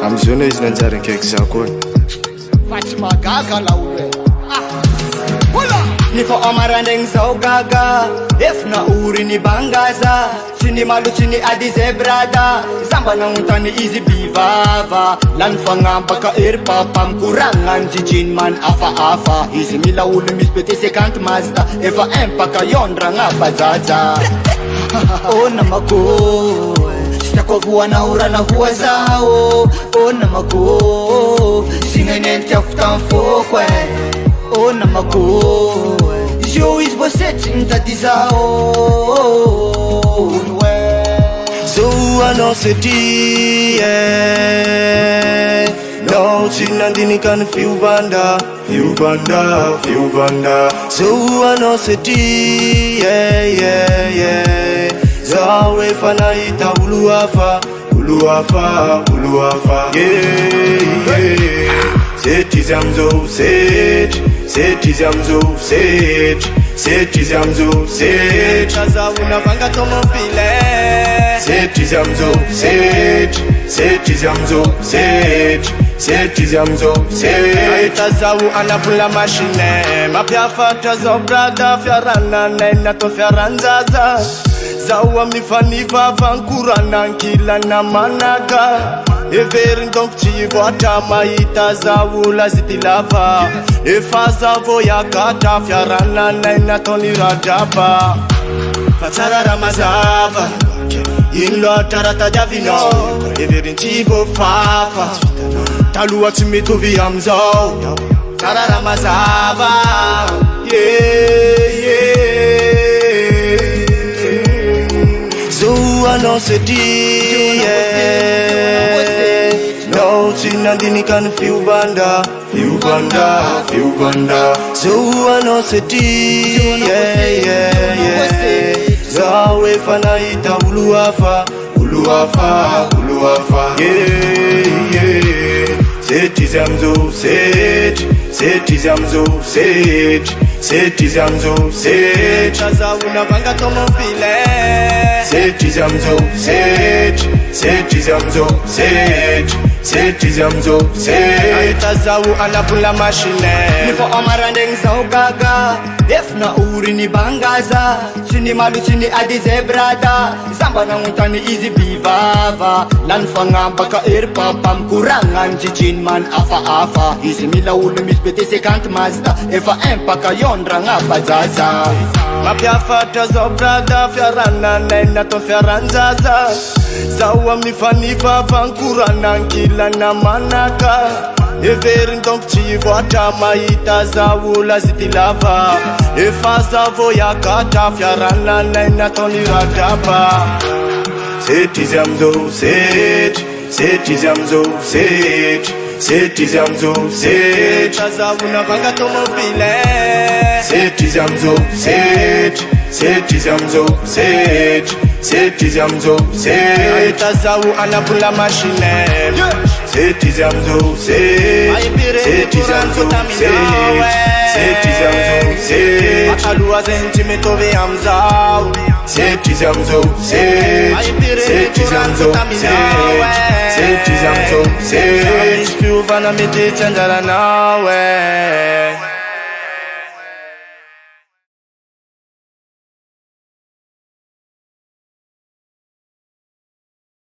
am'izao na izy nanjary kaiky za koa fa tsy magaga la olo hola Nifo amarandeng zao gaga Efna uri ni bangaza Sini malu sini adi zebrada Zamba nangutani izi bivava Lan fangamba ka irpapam Kurangan jijin man afa-afa Izi mila ulu mispeti sekant mazda Eva empa ka yondra nga bazaza Oh namako Stakwa na ura na huwa zao Oh namako Singanen tiafutan fokwe Oh namako Yo is você tintati zao Zoa no se dia No sinandini kan fiuvanda Fiuvanda, fiuvanda Zoa no se dia Zawe fana ita uluafa Uluafa, uluafa Seti zamzo, seti Seti zamzo, seti Seti zamzo, seti Kaza unavanga tomo pile Seti zamzo, seti Seti zamzo, seti Seti zamzo, seti Tazau anapula mashine Mapya fata zo brada Fiarana nena to fiaranzaza Zawa mifaniva vankurana Nkila na managa Everin donc ti voata maita zaula zitilava Efaza voya kata fiarana nena toni radaba Fatara ramazava Inlo tarata javino Everin ti vo fafa Talua timitovi amzao Tara ramazava Zoa no se dia No sinandini kan fiuvanda Fiuvanda, fiuvanda Zoa no se dia Zawe fana ita uluafa Uluafa, uluafa Seti zamzo, seti Seti zamzo, seti Seti zamzo, seti Kaza unavanga tomo pile Seti zamzo, seti Seti zamzo, seti Seti zamzo, seti Tazau anapula mashine Nifo amarandeng zao gaga Efna uri ni bangaza Sini malu sini adi zebrada Zamba nangutani izi bivava Lan fangamba ka irpapam Kurangan jijin man afa-afa Izi mila ulu mispeti sekant mazda Eva empa ka yondra nga bazaza Mapya fata zo brada Fiarana nena to fiaranzaza Zawa mifaniva vankurana Nkila na manaka Everin donc ti voata maita zaula zitilava Efaza voya kata Fiarana nena toni radaba Seti zamzo, seti Seti zamzo, seti Seti zamzo, seti Kaza unavanga tomo pile Seti zamzo, seti Seti zamzo, seti Seti zamzo, seti Tazau anapula mashine Seti zamzo, seti Seti zamzo, seti Seti zamzo, seti Akalua zenti metove amzao Seti zamzo, seti Seti zamzo, seti Seti zamzo, seti Fiuvana miti chanjala nawe